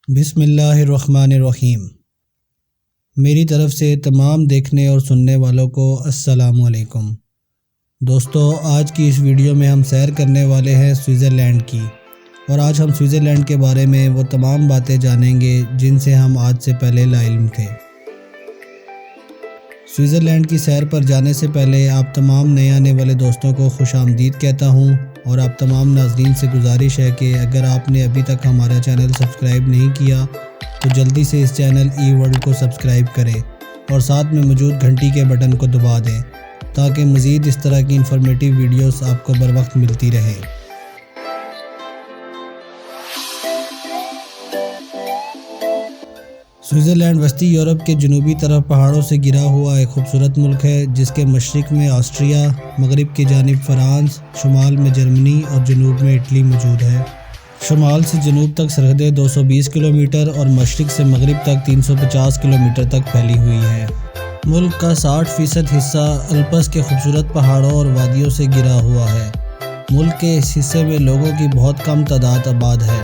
بسم اللہ الرحمن الرحیم۔ میری طرف سے تمام دیکھنے اور سننے والوں کو السلام علیکم۔ دوستو، آج کی اس ویڈیو میں ہم سیر کرنے والے ہیں سوئٹزرلینڈ کی، اور آج ہم سوئٹزرلینڈ کے بارے میں وہ تمام باتیں جانیں گے جن سے ہم آج سے پہلے لا علم تھے۔ سوئٹزرلینڈ کی سیر پر جانے سے پہلے آپ تمام نئے آنے والے دوستوں کو خوش آمدید کہتا ہوں، اور آپ تمام ناظرین سے گزارش ہے کہ اگر آپ نے ابھی تک ہمارا چینل سبسکرائب نہیں کیا تو جلدی سے اس چینل ای ورلڈ کو سبسکرائب کریں اور ساتھ میں موجود گھنٹی کے بٹن کو دبا دیں تاکہ مزید اس طرح کی انفارمیٹیو ویڈیوز آپ کو بر وقت ملتی رہے۔ سوئٹزرلینڈ وسطی یورپ کے جنوبی طرف پہاڑوں سے گھرا ہوا ایک خوبصورت ملک ہے، جس کے مشرق میں آسٹریا، مغرب کی جانب فرانس، شمال میں جرمنی اور جنوب میں اٹلی موجود ہے۔ شمال سے جنوب تک سرحدیں 220 کلومیٹر اور مشرق سے مغرب تک 350 کلومیٹر تک پھیلی ہوئی ہے۔ ملک کا 60% حصہ الپس کے خوبصورت پہاڑوں اور وادیوں سے گھرا ہوا ہے۔ ملک کے اس حصے میں لوگوں کی بہت کم تعداد آباد ہے،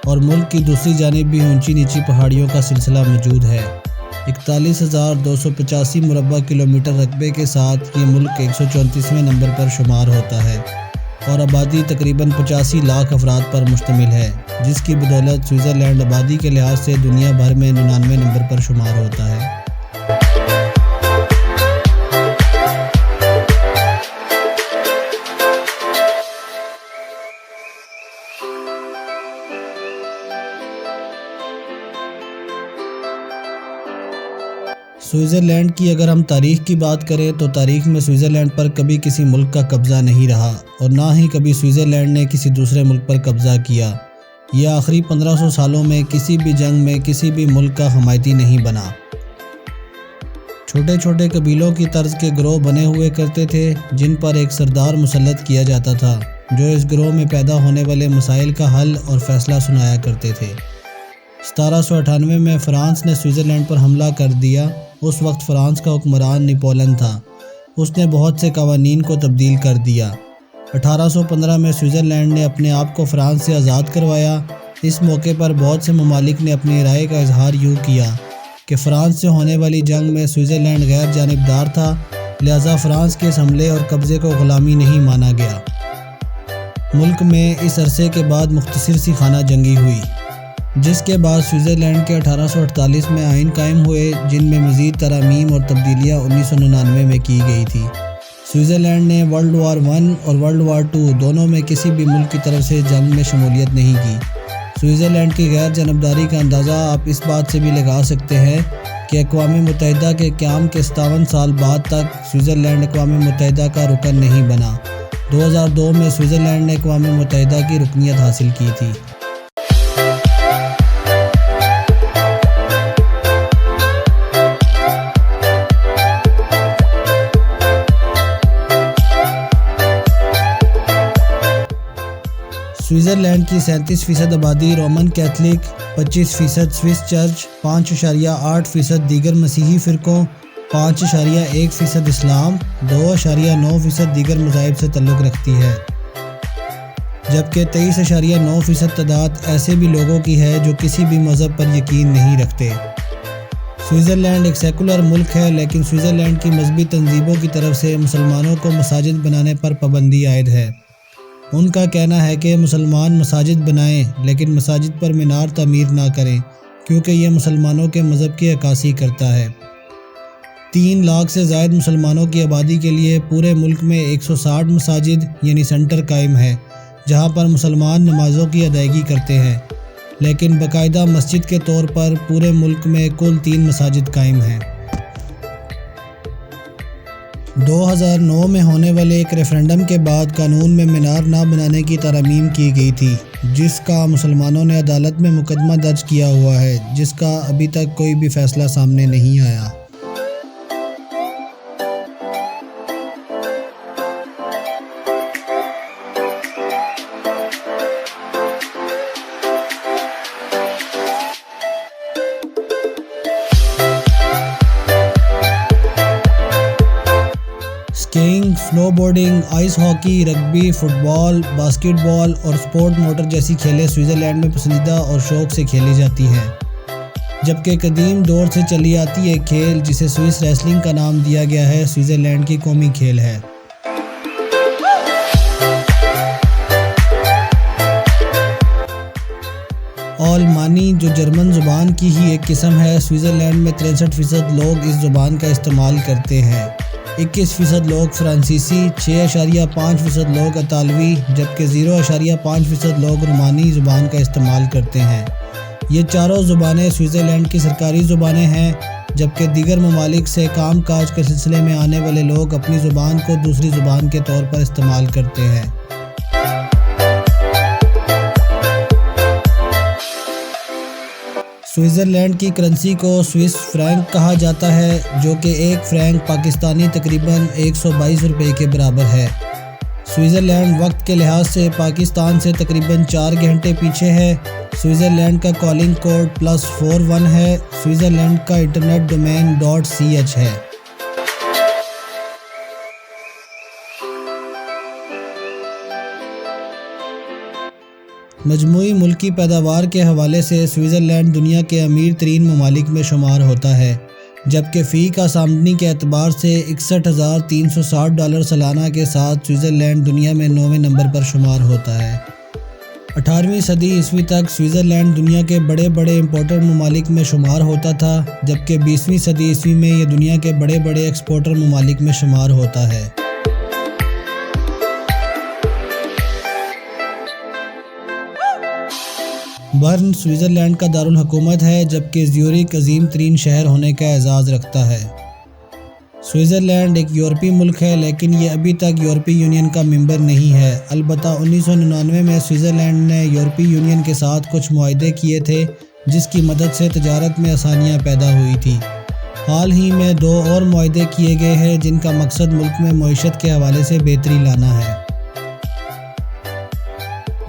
اور ملک کی دوسری جانب بھی اونچی نیچی پہاڑیوں کا سلسلہ موجود ہے۔ 41,285 مربع کلومیٹر رقبے کے ساتھ یہ ملک 134ویں نمبر پر شمار ہوتا ہے، اور آبادی تقریباً 85 لاکھ افراد پر مشتمل ہے، جس کی بدولت سوئٹزرلینڈ آبادی کے لحاظ سے دنیا بھر میں 99ویں نمبر پر شمار ہوتا ہے۔ سوئٹزرلینڈ کی اگر ہم تاریخ کی بات کریں تو تاریخ میں سوئٹزرلینڈ پر کبھی کسی ملک کا قبضہ نہیں رہا، اور نہ ہی کبھی سوئٹزرلینڈ نے کسی دوسرے ملک پر قبضہ کیا۔ یہ آخری 1500 سالوں میں کسی بھی جنگ میں کسی بھی ملک کا حمایتی نہیں بنا۔ چھوٹے چھوٹے قبیلوں کی طرز کے گروہ بنے ہوئے کرتے تھے، جن پر ایک سردار مسلط کیا جاتا تھا، جو اس گروہ میں پیدا ہونے والے مسائل کا حل اور فیصلہ سنایا کرتے تھے۔ 1798 میں فرانس نے سوئٹزرلینڈ پر حملہ کر دیا۔ اس وقت فرانس کا حکمران نپولن تھا۔ اس نے بہت سے قوانین کو تبدیل کر دیا۔ 1815 میں سوئٹزرلینڈ نے اپنے آپ کو فرانس سے آزاد کروایا۔ اس موقع پر بہت سے ممالک نے اپنی رائے کا اظہار یوں کیا کہ فرانس سے ہونے والی جنگ میں سوئٹزرلینڈ غیر جانبدار تھا، لہذا فرانس کے اس حملے اور قبضے کو غلامی نہیں مانا گیا۔ ملک میں اس عرصے کے بعد مختصر سی خانہ جنگی ہوئی، جس کے بعد سوئٹزرلینڈ کے 1848 میں آئین قائم ہوئے، جن میں مزید ترامیم اور تبدیلیاں 1999 میں کی گئی تھی۔ سوئٹزرلینڈ نے ورلڈ وار 1 اور ورلڈ وار 2 دونوں میں کسی بھی ملک کی طرف سے جنگ میں شمولیت نہیں کی۔ سوئٹزرلینڈ کی غیر جانبداری کا اندازہ آپ اس بات سے بھی لگا سکتے ہیں کہ اقوام متحدہ کے قیام کے 57 سال بعد تک سوئٹزرلینڈ اقوام متحدہ کا رکن نہیں بنا۔ 2002 میں سوئٹزرلینڈ نے اقوام متحدہ کی رکنیت حاصل کی تھی۔ سوئٹزرلینڈ کی 37% آبادی رومن کیتھولک، 25% سوئس چرچ، 5.8% دیگر مسیحی فرقوں، 5.1% اسلام، 2.9% دیگر مذاہب سے تعلق رکھتی ہے، جبکہ 23.9% تعداد ایسے بھی لوگوں کی ہے جو کسی بھی مذہب پر یقین نہیں رکھتے۔ سوئٹزرلینڈ ایک سیکولر ملک ہے، لیکن سوئٹزرلینڈ کی مذہبی تنظیموں کی طرف سے مسلمانوں کو مساجد بنانے پر پابندی عائد ہے۔ ان کا کہنا ہے کہ مسلمان مساجد بنائیں، لیکن مساجد پر مینار تعمیر نہ کریں، کیونکہ یہ مسلمانوں کے مذہب کی عکاسی کرتا ہے۔ 3 لاکھ سے زائد مسلمانوں کی آبادی کے لیے پورے ملک میں 160 مساجد یعنی سینٹر قائم ہے، جہاں پر مسلمان نمازوں کی ادائیگی کرتے ہیں، لیکن باقاعدہ مسجد کے طور پر پورے ملک میں کل 3 مساجد قائم ہیں۔ 2009 میں ہونے والے ایک ریفرنڈم کے بعد قانون میں مینار نہ بنانے کی ترامیم کی گئی تھی، جس کا مسلمانوں نے عدالت میں مقدمہ درج کیا ہوا ہے، جس کا ابھی تک کوئی بھی فیصلہ سامنے نہیں آیا۔ Skiing, snow boarding, ice hockey, rugby, football, basketball اور سپورٹ موٹر جیسی کھیلیں سوئٹزرلینڈ میں پسندیدہ اور شوق سے کھیلی جاتی ہیں، جبکہ قدیم دور سے چلی آتی ایک کھیل جسے سوئس ریسلنگ کا نام دیا گیا ہے سوئٹزرلینڈ کی قومی کھیل ہے۔ آلمانی جو جرمن زبان کی ہی ایک قسم ہے، سوئٹزرلینڈ میں 63% لوگ اس زبان کا استعمال کرتے ہیں، 21% لوگ فرانسیسی، 6.5% لوگ اطالوی، جبکہ 0.5% لوگ رومانی زبان کا استعمال کرتے ہیں۔ یہ چاروں زبانیں سوئٹزرلینڈ کی سرکاری زبانیں ہیں، جبکہ دیگر ممالک سے کام کاج کے سلسلے میں آنے والے لوگ اپنی زبان کو دوسری زبان کے طور پر استعمال کرتے ہیں۔ سوئٹزرلینڈ کی کرنسی کو سوئس فرینک کہا جاتا ہے، جو کہ ایک فرینک پاکستانی تقریباً 122 روپے کے برابر ہے۔ سوئٹزرلینڈ وقت کے لحاظ سے پاکستان سے تقریباً 4 گھنٹے پیچھے ہے۔ سوئٹزرلینڈ کا کالنگ کوڈ +41 ہے۔ سوئٹزرلینڈ کا انٹرنیٹ ڈومین .ch ہے۔ مجموعی ملکی پیداوار کے حوالے سے سوئٹزرلینڈ دنیا کے امیر ترین ممالک میں شمار ہوتا ہے، جبکہ فی کس آمدنی کے اعتبار سے $61,360 سالانہ کے ساتھ سوئٹزرلینڈ دنیا میں 9ویں نمبر پر شمار ہوتا ہے۔ 18ویں صدی عیسوی تک سوئٹزرلینڈ دنیا کے بڑے بڑے امپورٹر ممالک میں شمار ہوتا تھا، جبکہ 20ویں صدی عیسوی میں یہ دنیا کے بڑے بڑے ایکسپورٹر ممالک میں شمار ہوتا ہے۔ برن سوئٹزرلینڈ کا دارالحکومت ہے، جبکہ زیورخ عظیم ترین شہر ہونے کا اعزاز رکھتا ہے۔ سوئٹزرلینڈ ایک یورپی ملک ہے، لیکن یہ ابھی تک یورپی یونین کا ممبر نہیں ہے۔ البتہ 1999 میں سوئٹزرلینڈ نے یورپی یونین کے ساتھ کچھ معاہدے کیے تھے، جس کی مدد سے تجارت میں آسانیاں پیدا ہوئی تھی۔ حال ہی میں 2 اور معاہدے کیے گئے ہیں، جن کا مقصد ملک میں معیشت کے حوالے سے بہتری لانا ہے۔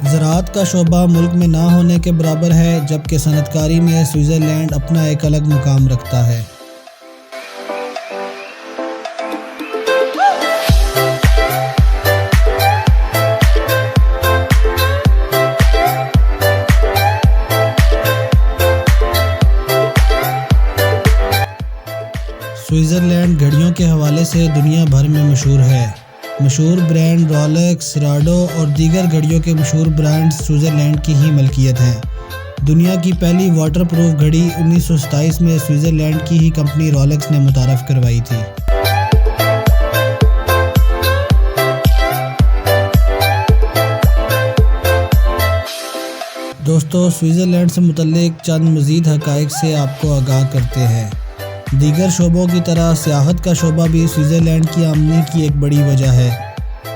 زراعت کا شعبہ ملک میں نہ ہونے کے برابر ہے، جبکہ صنعت کاری میں سوئٹزرلینڈ اپنا ایک الگ مقام رکھتا ہے۔ سوئٹزرلینڈ گھڑیوں کے حوالے سے دنیا بھر میں مشہور ہے۔ مشہور برانڈ رولیکس، راڈو اور دیگر گھڑیوں کے مشہور برانڈز سوئٹزرلینڈ کی ہی ملکیت ہیں۔ دنیا کی پہلی واٹر پروف گھڑی 1927 میں سوئٹزرلینڈ کی ہی کمپنی رولیکس نے متعارف کروائی تھی۔ دوستو، سوئٹزرلینڈ سے متعلق چند مزید حقائق سے آپ کو آگاہ کرتے ہیں۔ دیگر شعبوں کی طرح سیاحت کا شعبہ بھی سوئٹزرلینڈ کی آمدنی کی ایک بڑی وجہ ہے۔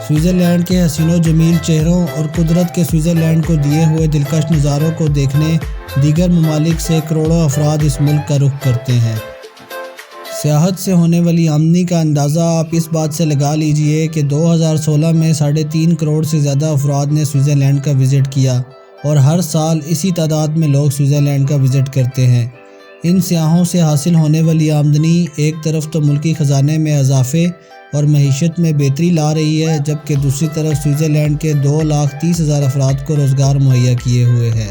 سوئٹزرلینڈ کے حسین و جمیل چہروں اور قدرت کے سوئٹزرلینڈ کو دیے ہوئے دلکش نظاروں کو دیکھنے دیگر ممالک سے کروڑوں افراد اس ملک کا رخ کرتے ہیں۔ سیاحت سے ہونے والی آمدنی کا اندازہ آپ اس بات سے لگا لیجئے کہ 2016 میں 3.5 کروڑ سے زیادہ افراد نے سوئٹزرلینڈ کا وزٹ کیا، اور ہر سال اسی تعداد میں لوگ سوئٹزرلینڈ کا وزٹ کرتے ہیں۔ ان سیاحوں سے حاصل ہونے والی آمدنی ایک طرف تو ملکی خزانے میں اضافے اور معیشت میں بہتری لا رہی ہے، جبکہ دوسری طرف سوئٹزرلینڈ کے 2,30,000 افراد کو روزگار مہیا کیے ہوئے ہے۔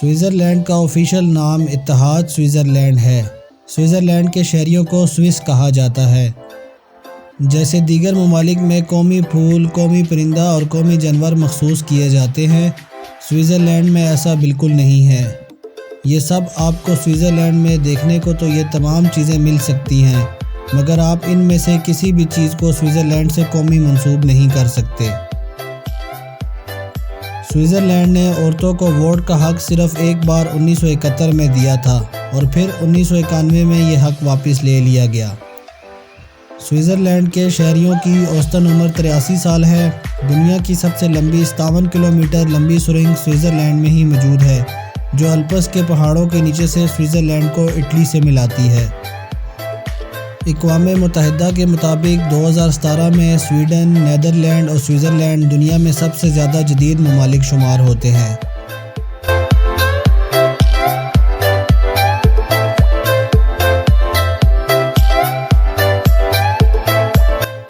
سوئٹزرلینڈ کا آفیشیل نام اتحاد سوئٹزرلینڈ ہے۔ سوئٹزرلینڈ کے شہریوں کو سوئس کہا جاتا ہے۔ جیسے دیگر ممالک میں قومی پھول، قومی پرندہ اور قومی جانور مخصوص کیے جاتے ہیں، سوئٹزرلینڈ میں ایسا بالکل نہیں ہے۔ یہ سب آپ کو سوئٹزرلینڈ میں دیکھنے کو تو یہ تمام چیزیں مل سکتی ہیں، مگر آپ ان میں سے کسی بھی چیز کو سوئٹزرلینڈ سے قومی منسوب نہیں کر سکتے۔ سوئٹزرلینڈ نے عورتوں کو ووٹ کا حق صرف ایک بار 1971 میں دیا تھا، اور پھر 1991 میں یہ حق واپس لے لیا گیا۔ سوئٹزرلینڈ کے شہریوں کی اوسطاً عمر 83 سال ہے۔ دنیا کی سب سے لمبی 57 کلومیٹر لمبی سرنگ سوئٹزرلینڈ میں ہی موجود ہے، جو الپس کے پہاڑوں کے نیچے سے سوئٹزرلینڈ کو اٹلی سے ملاتی ہے۔ اقوام متحدہ کے مطابق 2017 میں سویڈن، نیدرلینڈ اور سوئٹزرلینڈ دنیا میں سب سے زیادہ جدید ممالک شمار ہوتے ہیں۔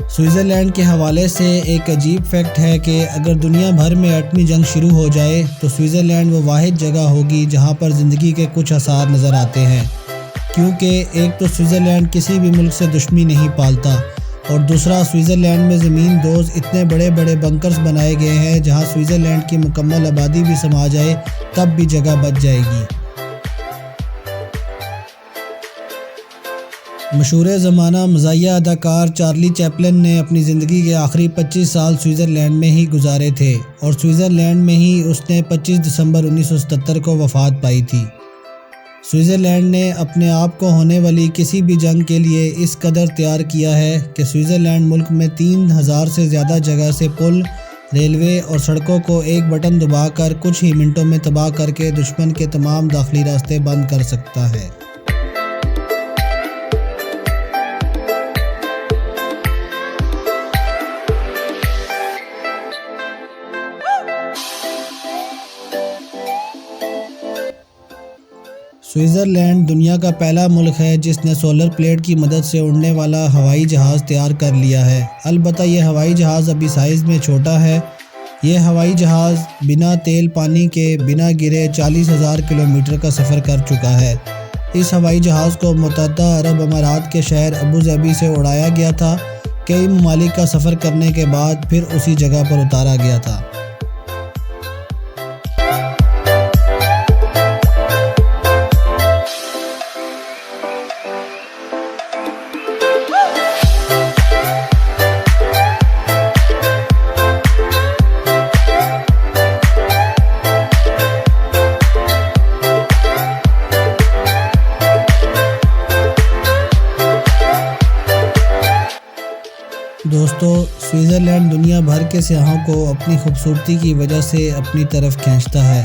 سوئٹزرلینڈ کے حوالے سے ایک عجیب فیکٹ ہے کہ اگر دنیا بھر میں ایٹمی جنگ شروع ہو جائے تو سوئٹزرلینڈ وہ واحد جگہ ہوگی جہاں پر زندگی کے کچھ آثار نظر آتے ہیں، کیونکہ ایک تو سوئٹزرلینڈ کسی بھی ملک سے دشمنی نہیں پالتا، اور دوسرا سوئٹزرلینڈ میں زمین دوز اتنے بڑے بڑے بنکرز بنائے گئے ہیں جہاں سوئٹزرلینڈ کی مکمل آبادی بھی سما جائے تب بھی جگہ بچ جائے گی۔ مشہور زمانہ مزاحیہ اداکار چارلی چیپلن نے اپنی زندگی کے آخری 25 سال سوئٹزرلینڈ میں ہی گزارے تھے، اور سوئٹزرلینڈ میں ہی اس نے 25 دسمبر 1977 کو وفات پائی تھی۔ سوئٹزرلینڈ نے اپنے آپ کو ہونے والی کسی بھی جنگ کے لیے اس قدر تیار کیا ہے کہ سوئٹزرلینڈ ملک میں 3000 سے زیادہ جگہ سے پل، ریلوے اور سڑکوں کو ایک بٹن دبا کر کچھ ہی منٹوں میں تباہ کر کے دشمن کے تمام داخلی راستے بند کر سکتا ہے۔ سوئٹزرلینڈ دنیا کا پہلا ملک ہے جس نے سولر پلیٹ کی مدد سے اڑنے والا ہوائی جہاز تیار کر لیا ہے۔ البتہ یہ ہوائی جہاز ابھی سائز میں چھوٹا ہے۔ یہ ہوائی جہاز بنا تیل پانی کے بنا گرے 40,000 کلومیٹر کا سفر کر چکا ہے۔ اس ہوائی جہاز کو متحدہ عرب امارات کے شہر ابوظہبی سے اڑایا گیا تھا۔ کئی ممالک کا سفر کرنے کے بعد پھر اسی جگہ پر اتارا گیا تھا۔ دوستو، سوئٹزرلینڈ دنیا بھر کے سیاحوں کو اپنی خوبصورتی کی وجہ سے اپنی طرف کھینچتا ہے،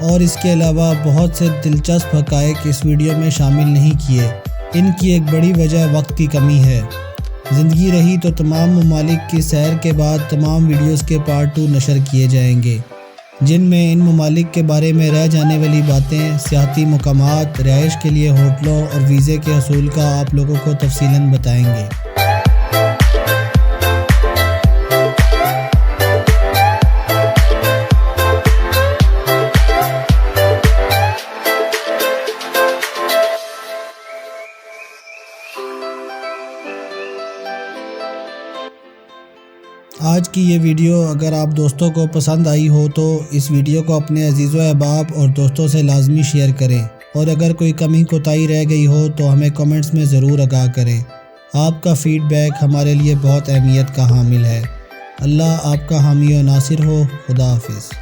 اور اس کے علاوہ بہت سے دلچسپ حقائق اس ویڈیو میں شامل نہیں کیے۔ ان کی ایک بڑی وجہ وقت کی کمی ہے۔ زندگی رہی تو تمام ممالک کی سیر کے بعد تمام ویڈیوز کے پارٹ 2 نشر کیے جائیں گے، جن میں ان ممالک کے بارے میں رہ جانے والی باتیں، سیاحتی مقامات، رہائش کے لیے ہوٹلوں اور ویزے کے حصول کا آپ لوگوں کو تفصیلاً بتائیں گے۔ آج کی یہ ویڈیو اگر آپ دوستوں کو پسند آئی ہو تو اس ویڈیو کو اپنے عزیز و احباب اور دوستوں سے لازمی شیئر کریں، اور اگر کوئی کمی کوتاہی رہ گئی ہو تو ہمیں کمنٹس میں ضرور آگاہ کریں۔ آپ کا فیڈ بیک ہمارے لیے بہت اہمیت کا حامل ہے۔ اللہ آپ کا حامی و ناصر ہو۔ خدا حافظ۔